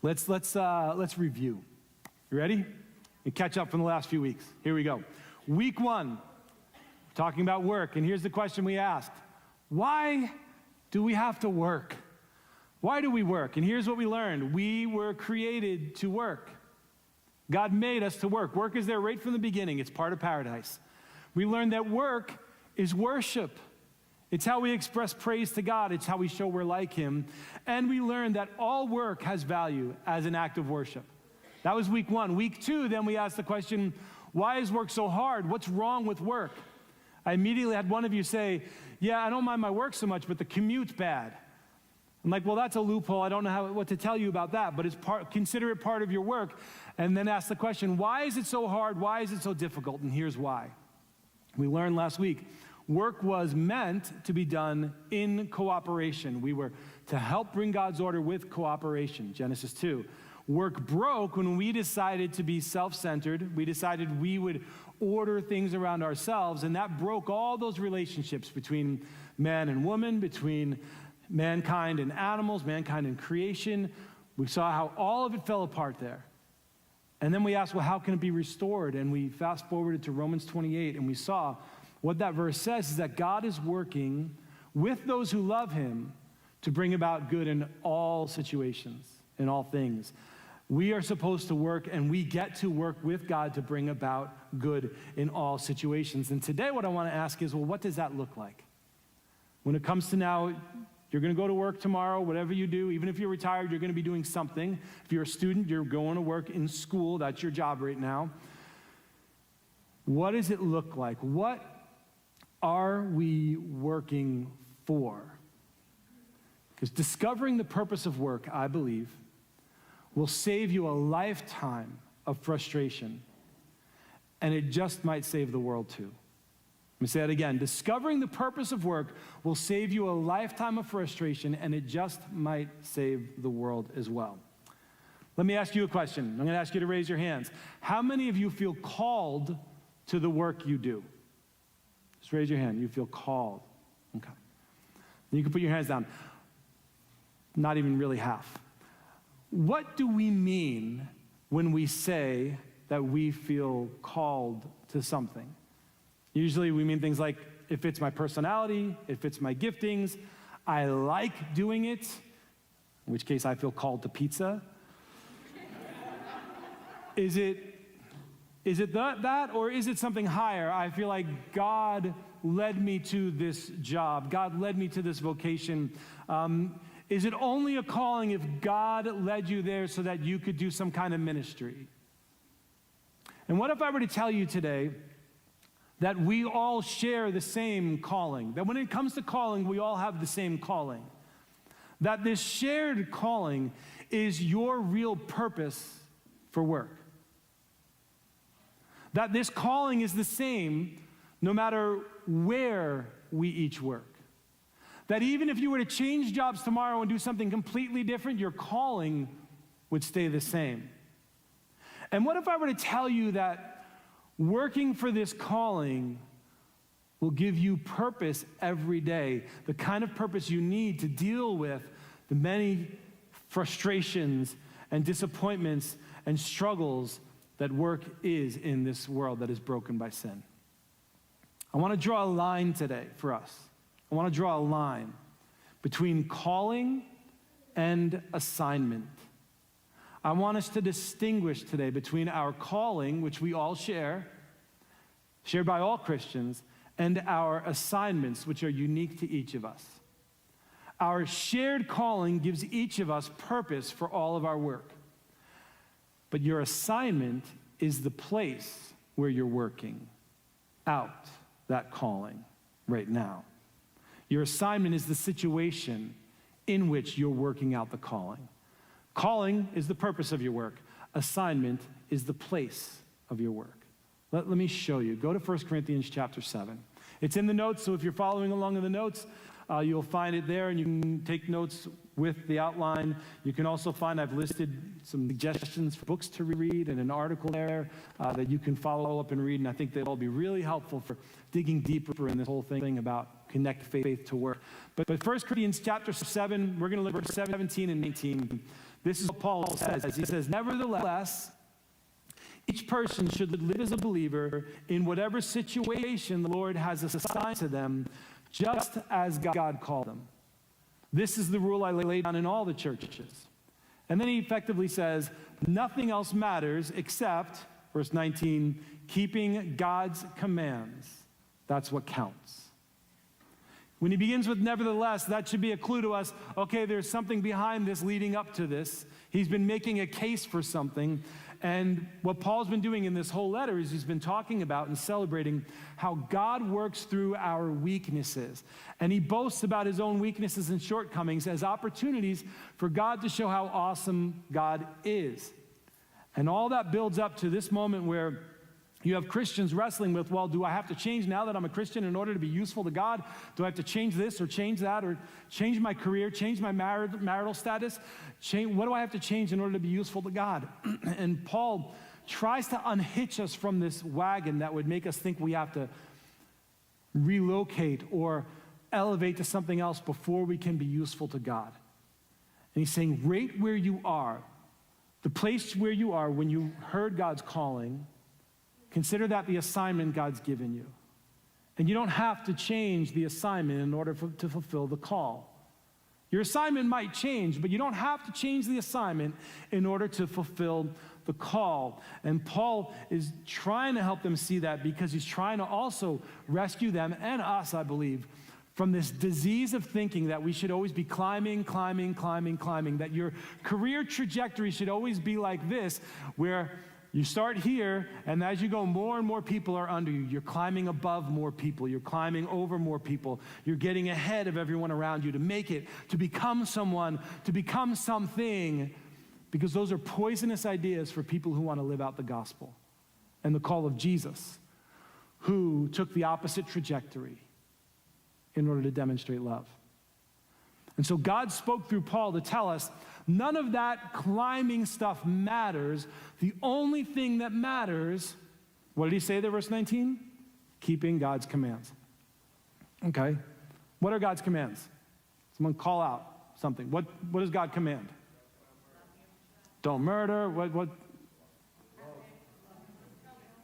Let's review. You ready? And catch up from the last few weeks. Here we go. Week 1, talking about work. And here's the question we asked. Why do we have to work? Why do we work? And here's what we learned. We were created to work. God made us to work. Work is there right from the beginning. It's part of paradise. We learned that work is worship. It's how we express praise to God. It's how we show we're like Him. And we learned that all work has value as an act of worship. That was week 1. Week 2, then we asked the question, why is work so hard? What's wrong with work? I immediately had one of you say, yeah, I don't mind my work so much, but the commute's bad. I'm like, well, that's a loophole. I don't know what to tell you about that, but consider it part of your work. And then ask the question, why is it so hard? Why is it so difficult? And here's why. We learned last week, work was meant to be done in cooperation. We were to help bring God's order with cooperation, Genesis 2. Work broke when we decided to be self-centered. We decided we would order things around ourselves, and that broke all those relationships between man and woman, between mankind and animals, mankind and creation. We saw how all of it fell apart there. And then we asked, well, how can it be restored? And we fast forwarded to Romans 28, and we saw what that verse says is that God is working with those who love Him to bring about good in all situations, in all things. We are supposed to work, and we get to work with God to bring about good in all situations. And today what I want to ask is, well, what does that look like? When it comes to now, you're going to go to work tomorrow, whatever you do, even if you're retired, you're going to be doing something. If you're a student, you're going to work in school. That's your job right now. What does it look like? What are we working for? Because discovering the purpose of work, I believe, will save you a lifetime of frustration. And it just might save the world too. Let me say that again. Discovering the purpose of work will save you a lifetime of frustration, and it just might save the world as well. Let me ask you a question. I'm going to ask you to raise your hands. How many of you feel called to the work you do? Just raise your hand. You feel called. Okay. You can put your hands down. Not even really half. What do we mean when we say that we feel called to something? Usually we mean things like, it fits my personality, it fits my giftings, I like doing it, in which case I feel called to pizza. Is it that, or is it something higher? I feel like God led me to this job. God led me to this vocation. Is it only a calling if God led you there so that you could do some kind of ministry? And what if I were to tell you today that we all share the same calling? That when it comes to calling, we all have the same calling. That this shared calling is your real purpose for work. That this calling is the same no matter where we each work. That even if you were to change jobs tomorrow and do something completely different, your calling would stay the same. And what if I were to tell you that working for this calling will give you purpose every day, the kind of purpose you need to deal with the many frustrations and disappointments and struggles that work is in this world that is broken by sin? I want to draw a line today for us. I want to draw a line between calling and assignment. I want us to distinguish today between our calling, which we all share, shared by all Christians, and our assignments, which are unique to each of us. Our shared calling gives each of us purpose for all of our work. But your assignment is the place where you're working out that calling right now. Your assignment is the situation in which you're working out the calling. Calling is the purpose of your work. Assignment is the place of your work. Let me show you. Go to 1 Corinthians chapter 7. It's in the notes, so if you're following along in the notes, you'll find it there, and you can take notes with the outline. You can also find, I've listed some suggestions for books to read and an article there that you can follow up and read, and I think they'll all be really helpful for digging deeper in this whole thing about connect faith to work. But 1 Corinthians chapter 7, we're going to look at verse 17 and 19. This is what Paul says. He says, nevertheless, each person should live as a believer in whatever situation the Lord has assigned to them, just as God called them. This is the rule I lay down in all the churches. And then he effectively says, nothing else matters except, verse 19, keeping God's commands. That's what counts. When he begins with nevertheless, that should be a clue to us, okay, there's something behind this leading up to this. He's been making a case for something. And what Paul's been doing in this whole letter is he's been talking about and celebrating how God works through our weaknesses. And he boasts about his own weaknesses and shortcomings as opportunities for God to show how awesome God is. And all that builds up to this moment where you have Christians wrestling with, well, do I have to change now that I'm a Christian in order to be useful to God? Do I have to change this or change that or change my career, change my marital status? What do I have to change in order to be useful to God? And Paul tries to unhitch us from this wagon that would make us think we have to relocate or elevate to something else before we can be useful to God. And he's saying, right where you are, the place where you are when you heard God's calling, consider that the assignment God's given you. And you don't have to change the assignment in order to fulfill the call. Your assignment might change, but you don't have to change the assignment in order to fulfill the call. And Paul is trying to help them see that because he's trying to also rescue them and us, I believe, from this disease of thinking that we should always be climbing, that your career trajectory should always be like this, where you start here, and as you go, more and more people are under you. You're climbing above more people. You're climbing over more people. You're getting ahead of everyone around you to make it, to become someone, to become something, because those are poisonous ideas for people who want to live out the gospel and the call of Jesus, who took the opposite trajectory in order to demonstrate love. And so God spoke through Paul to tell us none of that climbing stuff matters. The only thing that matters, what did he say there, verse 19? Keeping God's commands. Okay. What are God's commands? Someone call out something. What does God command? Don't murder. What?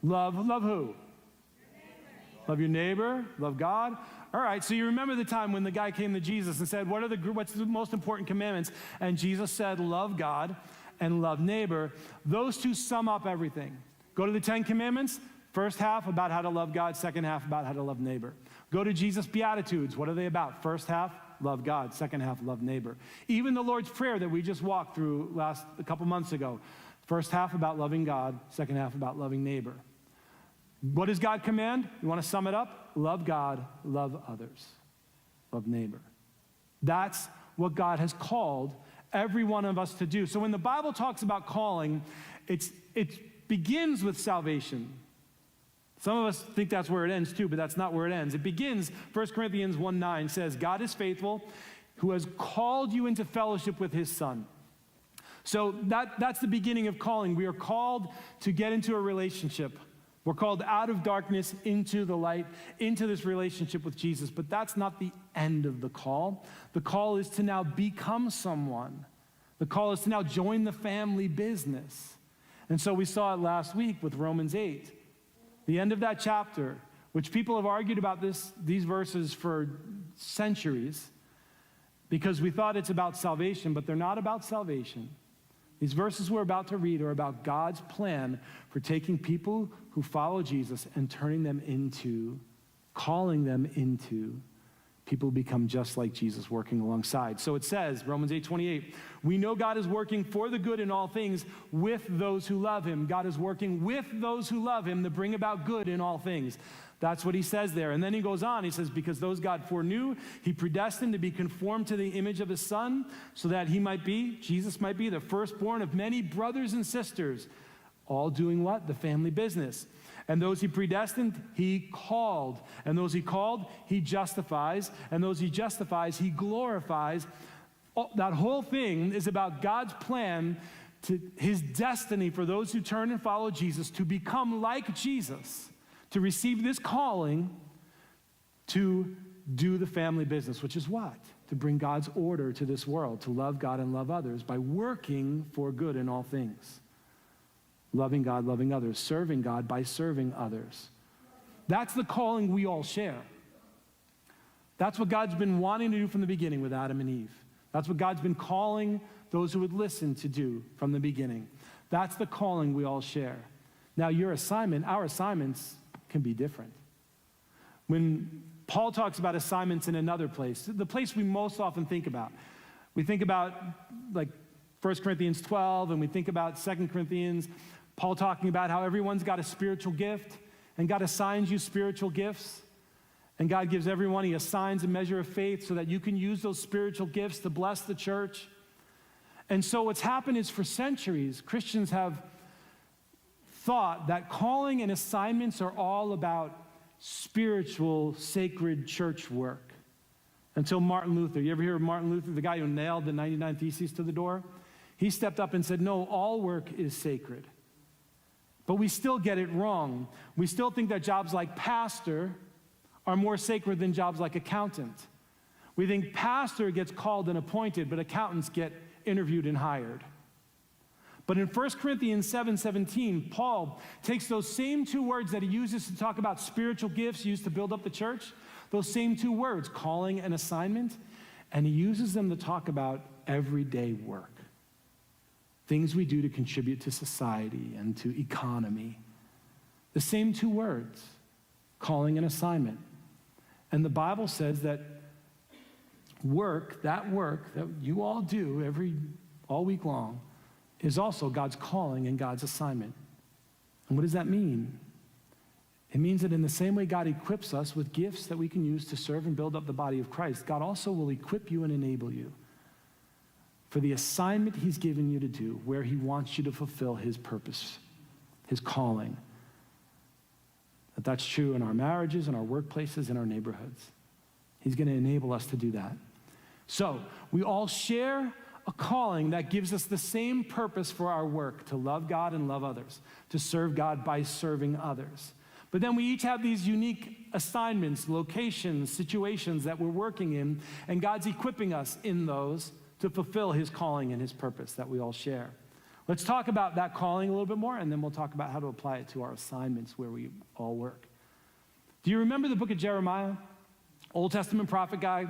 Love who? Love your neighbor. Love God. All right, so you remember the time when the guy came to Jesus and said, what's the most important commandments? And Jesus said, love God and love neighbor. Those two sum up everything. Go to the 10 Commandments, first half about how to love God, second half about how to love neighbor. Go to Jesus' Beatitudes. What are they about? First half, love God. Second half, love neighbor. Even the Lord's Prayer that we just walked through a couple months ago. First half about loving God, second half about loving neighbor. What does God command? You want to sum it up? Love God, love others, love neighbor. That's what God has called every one of us to do. So when the Bible talks about calling, it begins with salvation. Some of us think that's where it ends too, but that's not where it ends. It begins, 1 Corinthians 1:9 says, God is faithful, who has called you into fellowship with his Son. So that's the beginning of calling. We are called to get into a relationship. We're called out of darkness into the light, into this relationship with Jesus. But that's not the end of the call. The call is to now become someone. The call is to now join the family business. And so we saw it last week with Romans 8. The end of that chapter, which people have argued about these verses for centuries, because we thought it's about salvation, but they're not about salvation. These verses we're about to read are about God's plan for taking people who follow Jesus and turning them into, calling them into people who become just like Jesus, working alongside. So it says, Romans 8:28, we know God is working for the good in all things with those who love him. God is working with those who love him to bring about good in all things. That's what he says there. And then he goes on, he says, because those God foreknew, he predestined to be conformed to the image of his Son, so that Jesus might be the firstborn of many brothers and sisters, all doing what? The family business. And those he predestined, he called. And those he called, he justifies. And those he justifies, he glorifies. That whole thing is about God's plan, to his destiny for those who turn and follow Jesus, to become like Jesus, to receive this calling to do the family business, which is what? to bring God's order to this world, to love God and love others by working for good in all things. Loving God, loving others, serving God by serving others. That's the calling we all share. That's what God's been wanting to do from the beginning with Adam and Eve. That's what God's been calling those who would listen to do from the beginning. That's the calling we all share. Now, our assignments can be different. When Paul talks about assignments in another place, the place we most often think about, we think about like 1 Corinthians 12, and we think about 2 Corinthians, Paul talking about how everyone's got a spiritual gift, and God assigns you spiritual gifts. And God gives everyone, he assigns a measure of faith so that you can use those spiritual gifts to bless the church. And so what's happened is for centuries, Christians have thought that calling and assignments are all about spiritual, sacred church work. Until Martin Luther. You ever hear of Martin Luther, the guy who nailed the 99 Theses to the door? He stepped up and said, no, all work is sacred. But we still get it wrong. We still think that jobs like pastor are more sacred than jobs like accountant. We think pastor gets called and appointed, but accountants get interviewed and hired. But in 1 Corinthians 7:17, Paul takes those same two words that he uses to talk about spiritual gifts used to build up the church, those same two words, calling and assignment, and he uses them to talk about everyday work. Things we do to contribute to society and to economy. The same two words, calling and assignment. And the Bible says that work that you all do all week long, is also God's calling and God's assignment. And what does that mean? It means that in the same way God equips us with gifts that we can use to serve and build up the body of Christ, God also will equip you and enable you for the assignment he's given you to do, where he wants you to fulfill his purpose, his calling. That's true in our marriages, in our workplaces, in our neighborhoods. He's going to enable us to do that. So we all share a calling that gives us the same purpose for our work, to love God and love others, to serve God by serving others. But then we each have these unique assignments, locations, situations that we're working in, and God's equipping us in those to fulfill his calling and his purpose that we all share. Let's talk about that calling a little bit more, and then we'll talk about how to apply it to our assignments where we all work. Do you remember the book of Jeremiah? Old Testament prophet guy,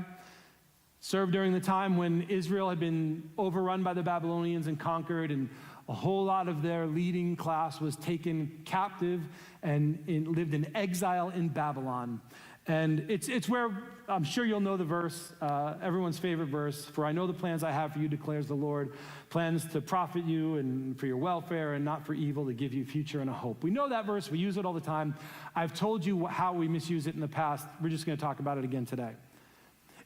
served during the time when Israel had been overrun by the Babylonians and conquered, and a whole lot of their leading class was taken captive and lived in exile in Babylon. And it's where, I'm sure you'll know the verse, everyone's favorite verse, for I know the plans I have for you, declares the Lord, plans to profit you and for your welfare and not for evil, to give you a future and a hope. We know that verse, we use it all the time. I've told you how we misuse it in the past. We're just going to talk about it again today.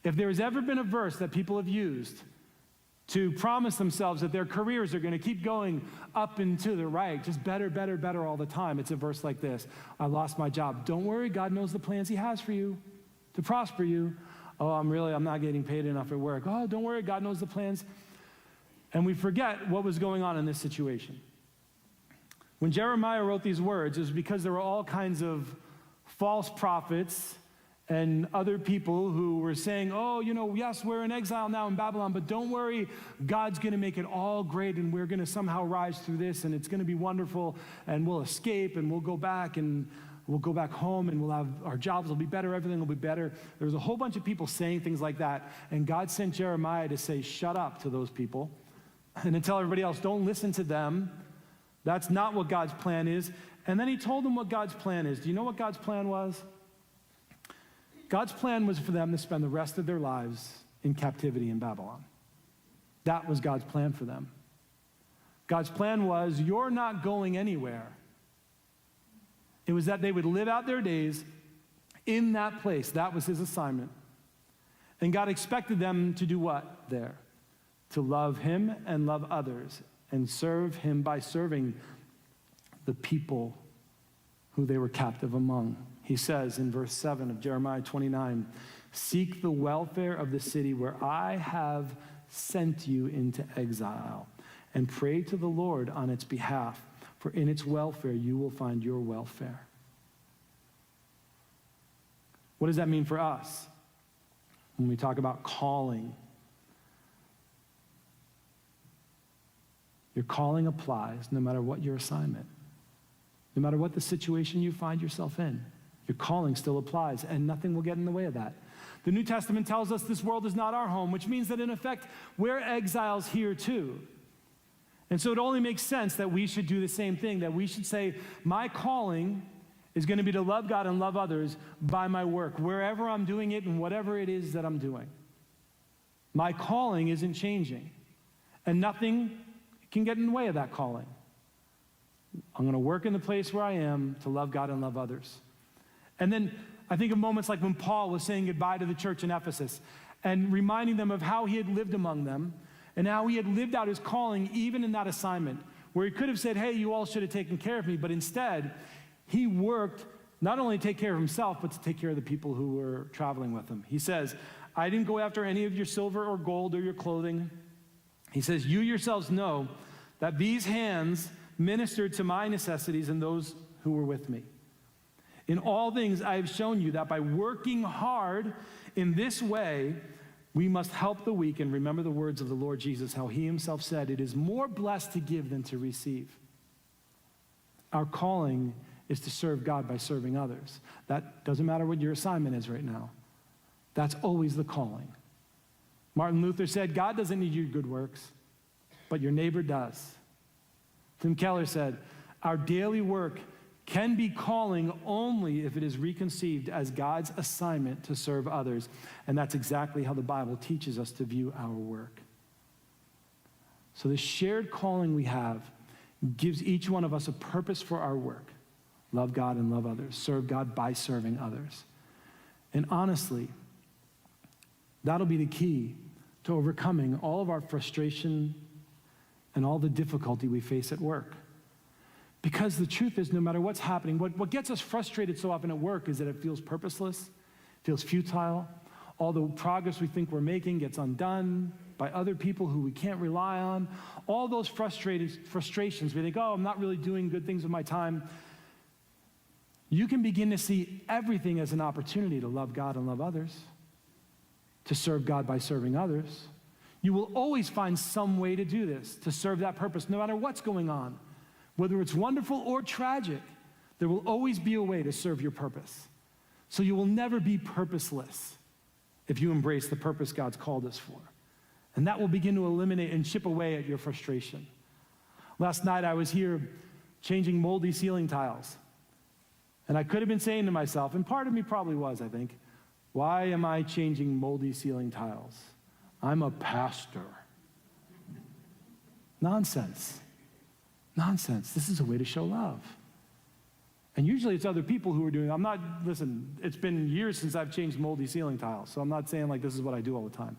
If there's ever been a verse that people have used to promise themselves that their careers are going to keep going up and to the right, just better, better, better all the time, it's a verse like this. I lost my job. Don't worry, God knows the plans he has for you to prosper you. Oh, I'm not getting paid enough at work. Oh, don't worry, God knows the plans. And we forget what was going on in this situation. When Jeremiah wrote these words, it was because there were all kinds of false prophets and other people who were saying, oh, yes, we're in exile now in Babylon, but don't worry, God's going to make it all great, and we're going to somehow rise through this, and it's going to be wonderful, and we'll escape, and we'll go back home, and we'll have, our jobs will be better, everything will be better. There was a whole bunch of people saying things like that, and God sent Jeremiah to say, shut up to those people, and to tell everybody else, don't listen to them. That's not what God's plan is. And then he told them what God's plan is. Do you know what God's plan was? God's plan was for them to spend the rest of their lives in captivity in Babylon. That was God's plan for them. God's plan was, you're not going anywhere. It was that they would live out their days in that place. That was his assignment. And God expected them to do what there? To love him and love others and serve him by serving the people who they were captive among. He says in verse 7 of Jeremiah 29, seek the welfare of the city where I have sent you into exile, and pray to the Lord on its behalf, for in its welfare you will find your welfare. What does that mean for us? when we talk about calling. Your calling applies no matter what your assignment. No matter what the situation you find yourself in, your calling still applies, and nothing will get in the way of that. The New Testament tells us this world is not our home, which means that in effect, we're exiles here too. And so it only makes sense that we should do the same thing, that we should say, my calling is going to be to love God and love others by my work, wherever I'm doing it and whatever it is that I'm doing. My calling isn't changing, and nothing can get in the way of that calling. I'm going to work in the place where I am to love God and love others. And then I think of moments like when Paul was saying goodbye to the church in Ephesus and reminding them of how he had lived among them and how he had lived out his calling even in that assignment, where he could have said, hey, you all should have taken care of me, but instead he worked not only to take care of himself, but to take care of the people who were traveling with him. He says, I didn't go after any of your silver or gold or your clothing. He says, you yourselves know that these hands ministered to my necessities and those who were with me. In all things, I have shown you that by working hard in this way, we must help the weak and remember the words of the Lord Jesus, how he himself said, it is more blessed to give than to receive. Our calling is to serve God by serving others. That doesn't matter what your assignment is right now. That's always the calling. Martin Luther said, God doesn't need your good works, but your neighbor does. Tim Keller said, our daily work can be calling only if it is reconceived as God's assignment to serve others. And that's exactly how the Bible teaches us to view our work. So the shared calling we have gives each one of us a purpose for our work. Love God and love others. Serve God by serving others. And honestly, that'll be the key to overcoming all of our frustration and all the difficulty we face at work. Because the truth is, no matter what's happening, what gets us frustrated so often at work is that it feels purposeless, feels futile. All the progress we think we're making gets undone by other people who we can't rely on. All those frustrations, we think, oh, I'm not really doing good things with my time. You can begin to see everything as an opportunity to love God and love others, to serve God by serving others. You will always find some way to do this, to serve that purpose, no matter what's going on. Whether it's wonderful or tragic, there will always be a way to serve your purpose. So you will never be purposeless if you embrace the purpose God's called us for. And that will begin to eliminate and chip away at your frustration. Last night I was here changing moldy ceiling tiles. And I could have been saying to myself, and part of me probably was, I think, why am I changing moldy ceiling tiles? I'm a pastor. Nonsense. Nonsense. This is a way to show love. And usually it's other people who are doing it. Listen, it's been years since I've changed moldy ceiling tiles, so I'm not saying like this is what I do all the time.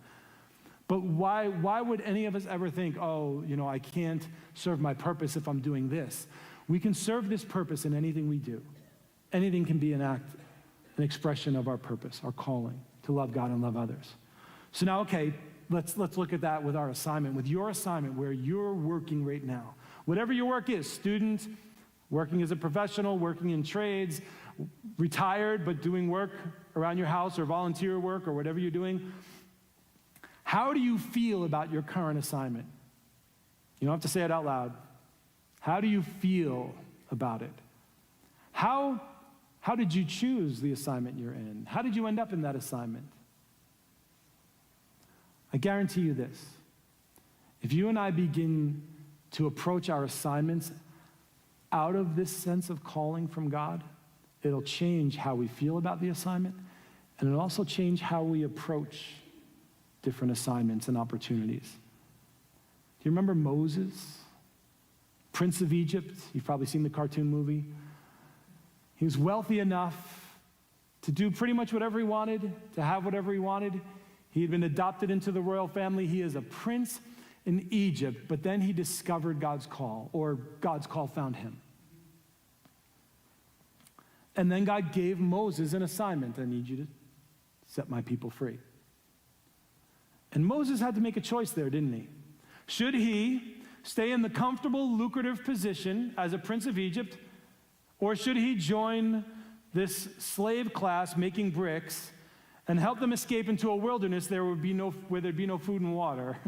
But why would any of us ever think, oh, I can't serve my purpose if I'm doing this? We can serve this purpose in anything we do. Anything can be an expression of our purpose, our calling, to love God and love others. So now, okay, let's look at that with our assignment, with your assignment where you're working right now. Whatever your work is, student, working as a professional, working in trades, retired but doing work around your house or volunteer work or whatever you're doing. How do you feel about your current assignment? You don't have to say it out loud. How do you feel about it? How did you choose the assignment you're in? How did you end up in that assignment? I guarantee you this. If you and I begin to approach our assignments out of this sense of calling from God, it'll change how we feel about the assignment, and it'll also change how we approach different assignments and opportunities. Do you remember Moses, Prince of Egypt? You've probably seen the cartoon movie. He was wealthy enough to do pretty much whatever he wanted, to have whatever he wanted. He had been adopted into the royal family. He is a prince in Egypt, but then he discovered God's call, or God's call found him. And then God gave Moses an assignment. I need you to set my people free. And Moses had to make a choice there, didn't he? Should he stay in the comfortable, lucrative position as a prince of Egypt, or should he join this slave class making bricks and help them escape into a wilderness where there'd be no food and water.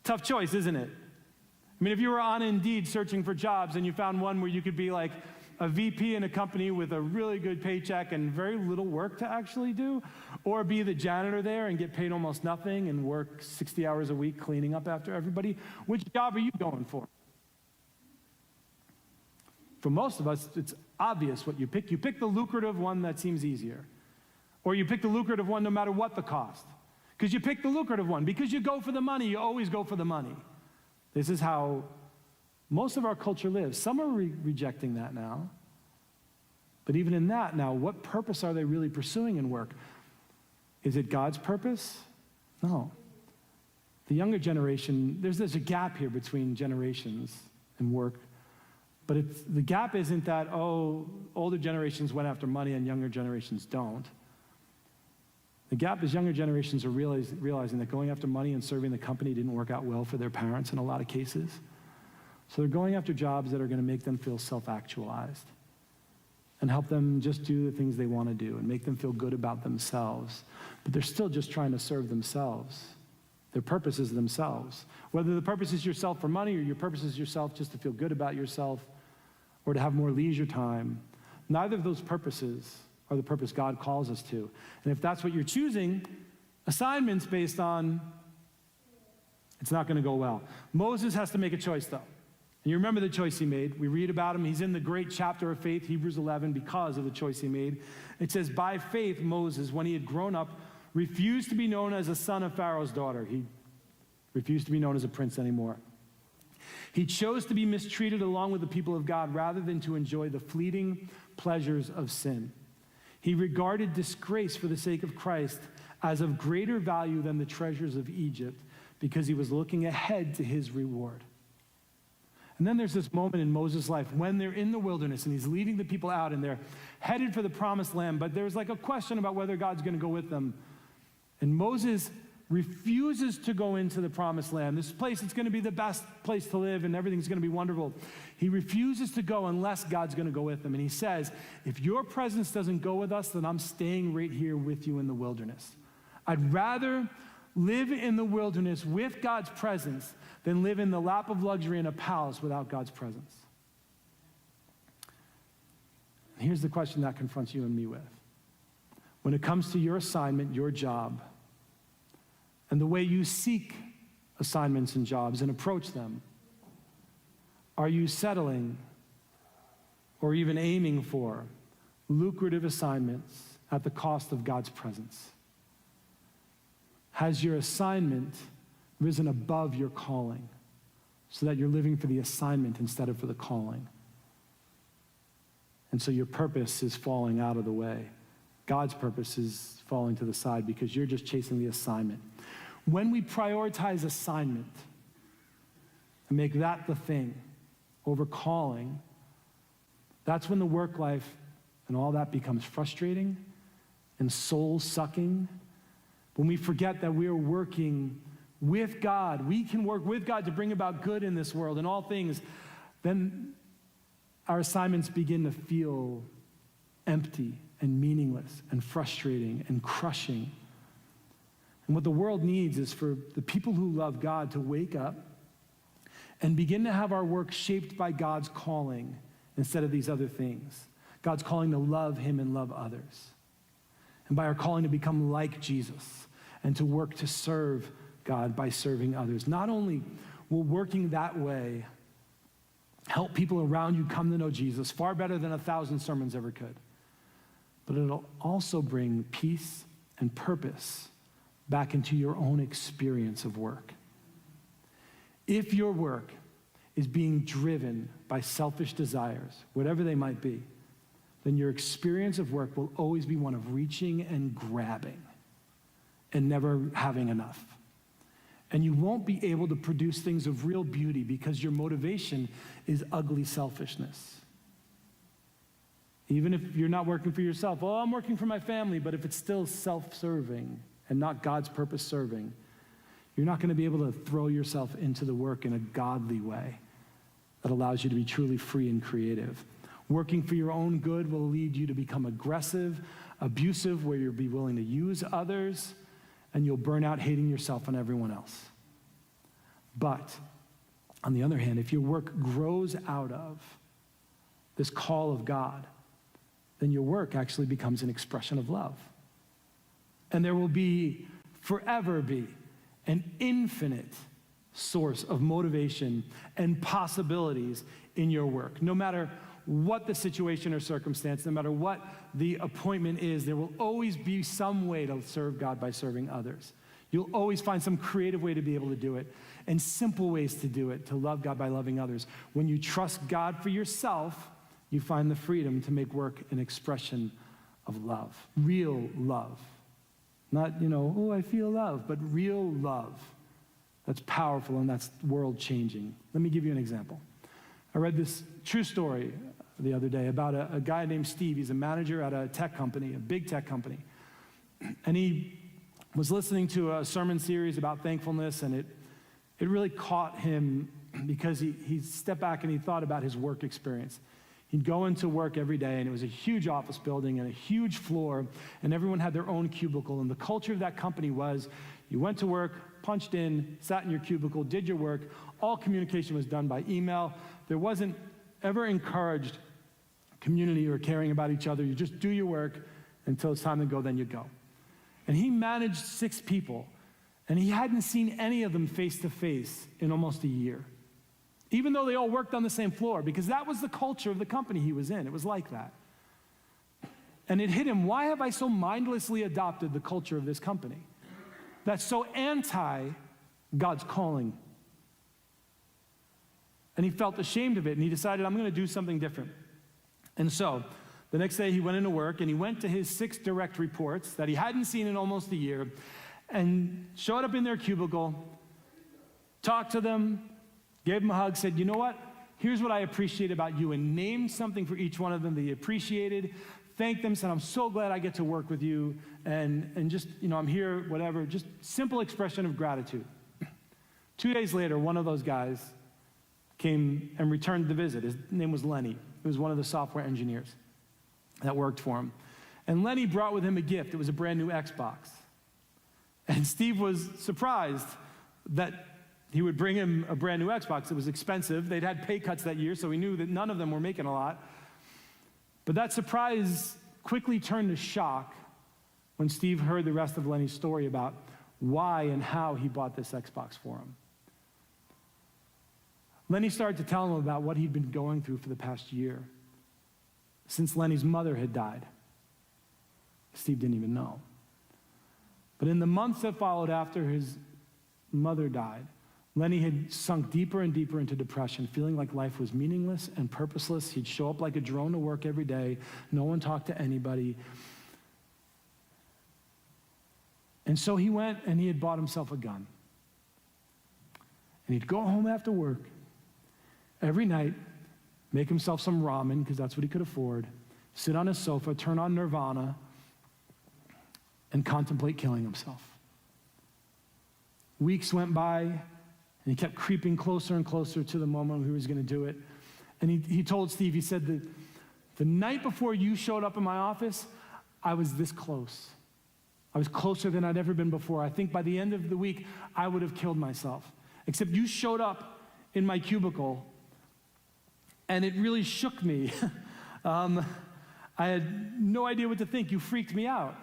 Tough choice, isn't it? I mean, if you were on Indeed searching for jobs and you found one where you could be like a VP in a company with a really good paycheck and very little work to actually do, or be the janitor there and get paid almost nothing and work 60 hours a week cleaning up after everybody, which job are you going for? For most of us, it's obvious what you pick. You pick the lucrative one that seems easier. Or you pick the lucrative one no matter what the cost. Because you pick the lucrative one. Because you go for the money. You always go for the money. This is how most of our culture lives. Some are rejecting that now. But even in that now, what purpose are they really pursuing in work? Is it God's purpose? No. The younger generation, there's a gap here between generations and work. But the gap isn't that, older generations went after money and younger generations don't. The gap is younger generations are realizing that going after money and serving the company didn't work out well for their parents in a lot of cases. So they're going after jobs that are going to make them feel self-actualized and help them just do the things they want to do and make them feel good about themselves. But they're still just trying to serve themselves. Their purpose is themselves. Whether the purpose is yourself for money or your purpose is yourself just to feel good about yourself or to have more leisure time, neither of those purposes are the purpose God calls us to. And if that's what you're choosing assignments based on, it's not going to go well. Moses has to make a choice, though. And you remember the choice he made. We read about him. He's in the great chapter of faith, Hebrews 11, because of the choice he made. It says, by faith, Moses, when he had grown up, refused to be known as a son of Pharaoh's daughter. He refused to be known as a prince anymore. He chose to be mistreated along with the people of God rather than to enjoy the fleeting pleasures of sin. He regarded disgrace for the sake of Christ as of greater value than the treasures of Egypt because he was looking ahead to his reward. And then there's this moment in Moses' life when they're in the wilderness and he's leading the people out and they're headed for the promised land, but there's like a question about whether God's going to go with them. And Moses refuses to go into the promised land. This place is going to be the best place to live and everything's going to be wonderful. He refuses to go unless God's going to go with him. And he says, if your presence doesn't go with us, then I'm staying right here with you in the wilderness. I'd rather live in the wilderness with God's presence than live in the lap of luxury in a palace without God's presence. And here's the question that confronts you and me with. When it comes to your assignment, your job, and the way you seek assignments and jobs and approach them, are you settling or even aiming for lucrative assignments at the cost of God's presence? Has your assignment risen above your calling so that you're living for the assignment instead of for the calling? And so your purpose is falling out of the way. God's purpose is falling to the side because you're just chasing the assignment. When we prioritize assignment and make that the thing over calling, that's when the work life and all that becomes frustrating and soul-sucking. When we forget that we are working with God, we can work with God to bring about good in this world and all things, then our assignments begin to feel empty and meaningless and frustrating and crushing. And what the world needs is for the people who love God to wake up and begin to have our work shaped by God's calling instead of these other things. God's calling to love him and love others. And by our calling to become like Jesus and to work to serve God by serving others. Not only will working that way help people around you come to know Jesus far better than 1,000 sermons ever could, but it'll also bring peace and purpose back into your own experience of work. If your work is being driven by selfish desires, whatever they might be, then your experience of work will always be one of reaching and grabbing and never having enough. And you won't be able to produce things of real beauty because your motivation is ugly selfishness. Even if you're not working for yourself, oh, I'm working for my family, but if it's still self-serving and not God's purpose serving, you're not going to be able to throw yourself into the work in a godly way that allows you to be truly free and creative. Working for your own good will lead you to become aggressive, abusive, where you'll be willing to use others, and you'll burn out hating yourself and everyone else. But on the other hand, if your work grows out of this call of God, then your work actually becomes an expression of love. And there will forever be an infinite source of motivation and possibilities in your work. No matter what the situation or circumstance, no matter what the appointment is, there will always be some way to serve God by serving others. You'll always find some creative way to be able to do it, and simple ways to do it, to love God by loving others. When you trust God for yourself, you find the freedom to make work an expression of love, real love. Not, oh, I feel love, but real love. That's powerful and that's world-changing. Let me give you an example. I read this true story the other day about a guy named Steve. He's a manager at a tech company, a big tech company. And he was listening to a sermon series about thankfulness, and it really caught him because he stepped back and he thought about his work experience. He'd go into work every day, and it was a huge office building and a huge floor, and everyone had their own cubicle. And the culture of that company was you went to work, punched in, sat in your cubicle, did your work. All communication was done by email. There wasn't ever encouraged community or caring about each other. You just do your work until it's time to go, then you go. And he managed 6 people, and he hadn't seen any of them face to face in almost a year, even though they all worked on the same floor, because that was the culture of the company he was in. It was like that. And it hit him, why have I so mindlessly adopted the culture of this company that's so anti God's calling? And he felt ashamed of it, and he decided, I'm going to do something different. And so the next day he went into work, and he went to his 6 direct reports that he hadn't seen in almost a year, and showed up in their cubicle, talked to them, gave them a hug, said, you know what? Here's what I appreciate about you, and named something for each one of them that he appreciated, thanked them, said, I'm so glad I get to work with you, and just, I'm here, whatever, just simple expression of gratitude. 2 days later, one of those guys came and returned the visit. His name was Lenny. He was one of the software engineers that worked for him. And Lenny brought with him a gift. It was a brand new Xbox. And Steve was surprised that he would bring him a brand new Xbox. It was expensive. They'd had pay cuts that year, so he knew that none of them were making a lot. But that surprise quickly turned to shock when Steve heard the rest of Lenny's story about why and how he bought this Xbox for him. Lenny started to tell him about what he'd been going through for the past year, since Lenny's mother had died. Steve didn't even know. But in the months that followed after his mother died, Lenny had sunk deeper and deeper into depression, feeling like life was meaningless and purposeless. He'd show up like a drone to work every day. No one talked to anybody. And so he went and he had bought himself a gun. And he'd go home after work every night, make himself some ramen, because that's what he could afford, sit on his sofa, turn on Nirvana, and contemplate killing himself. Weeks went by, and he kept creeping closer and closer to the moment when he was going to do it. And he told Steve, he said, the night before you showed up in my office, I was this close. I was closer than I'd ever been before. I think by the end of the week, I would have killed myself. Except you showed up in my cubicle, and it really shook me. I had no idea what to think. You freaked me out.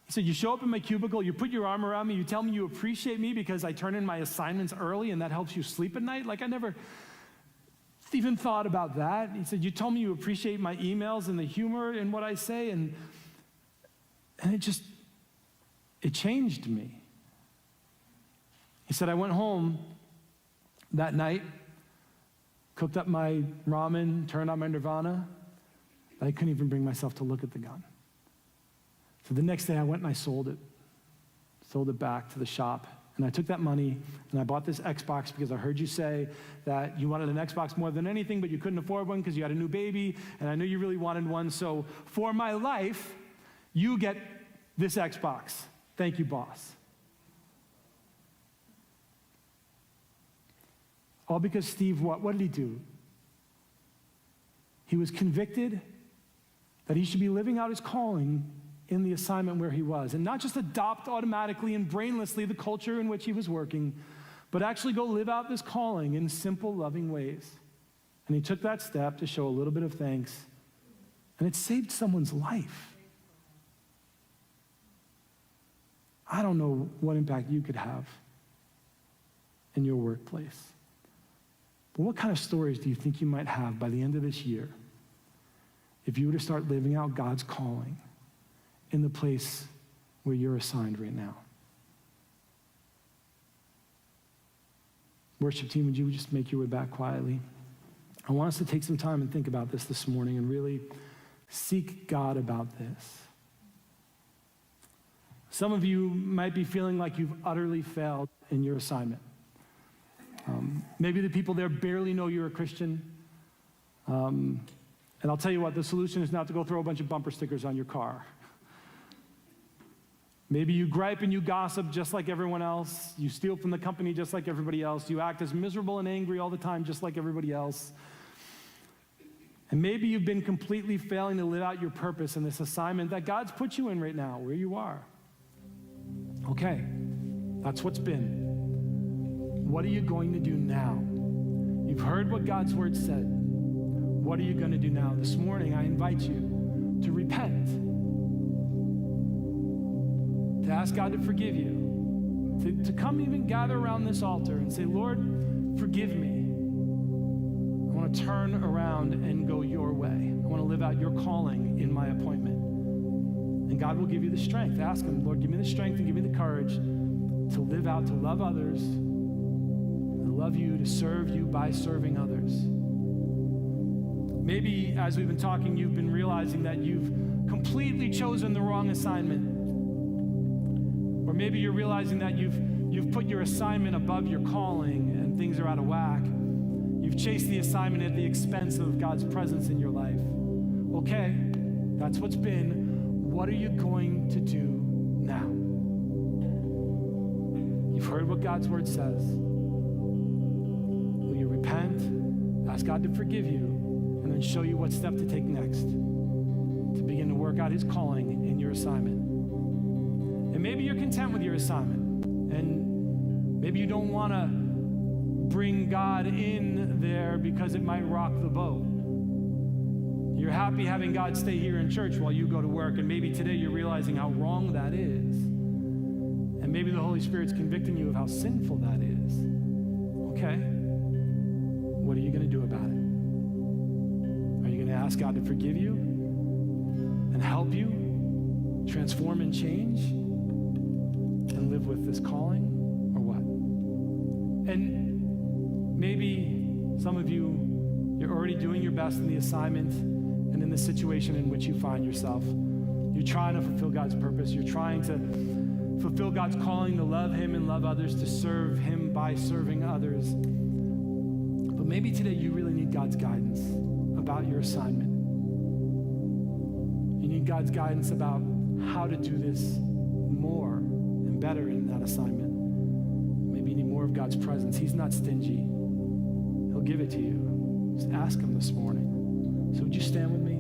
He said, you show up in my cubicle, you put your arm around me, you tell me you appreciate me because I turn in my assignments early and that helps you sleep at night. Like, I never even thought about that. He said, you told me you appreciate my emails and the humor in what I say, and it changed me. He said, I went home that night, cooked up my ramen, turned on my Nirvana, but I couldn't even bring myself to look at the gun. So the next day I went and I sold it back to the shop. And I took that money and I bought this Xbox because I heard you say that you wanted an Xbox more than anything, but you couldn't afford one because you had a new baby, and I knew you really wanted one. So for my life, you get this Xbox. Thank you, boss. All because Steve, what did he do? He was convicted that he should be living out his calling in the assignment where he was, and not just adopt automatically and brainlessly the culture in which he was working, but actually go live out this calling in simple, loving ways. And he took that step to show a little bit of thanks, and it saved someone's life. I don't know what impact you could have in your workplace, but what kind of stories do you think you might have by the end of this year if you were to start living out God's calling in the place where you're assigned right now? Worship team, would you just make your way back quietly? I want us to take some time and think about this morning and really seek God about this. Some of you might be feeling like you've utterly failed in your assignment. Maybe the people there barely know you're a Christian. And I'll tell you what, the solution is not to go throw a bunch of bumper stickers on your car. Maybe you gripe and you gossip just like everyone else. You steal from the company just like everybody else. You act as miserable and angry all the time just like everybody else. And maybe you've been completely failing to live out your purpose in this assignment that God's put you in right now, where you are. Okay, that's what's been. What are you going to do now? You've heard what God's word said. What are you going to do now? This morning, I invite you to repent, to ask God to forgive you, to come even gather around this altar and say, Lord, forgive me. I want to turn around and go your way. I want to live out your calling in my appointment. And God will give you the strength. Ask him, Lord, give me the strength and give me the courage to live out, to love others, and love you, to serve you by serving others. Maybe as we've been talking, you've been realizing that you've completely chosen the wrong assignment. Or maybe you're realizing that you've put your assignment above your calling and things are out of whack. You've chased the assignment at the expense of God's presence in your life. Okay, that's what's been. What are you going to do now? You've heard what God's word says. Will you repent, ask God to forgive you, and then show you what step to take next to begin to work out his calling in your assignment? And maybe you're content with your assignment, and maybe you don't want to bring God in there because it might rock the boat. You're happy having God stay here in church while you go to work, and maybe today you're realizing how wrong that is. And maybe the Holy Spirit's convicting you of how sinful that is. Okay, what are you going to do about it? Are you going to ask God to forgive you and help you transform and change and live with this calling, or what? And maybe some of you, you're already doing your best in the assignment and in the situation in which you find yourself. You're trying to fulfill God's purpose. You're trying to fulfill God's calling to love him and love others, to serve him by serving others. But maybe today you really need God's guidance about your assignment. You need God's guidance about how to do this more and better in that assignment. Maybe you need more of God's presence. He's not stingy. He'll give it to you. Just ask him this morning. So would you stand with me?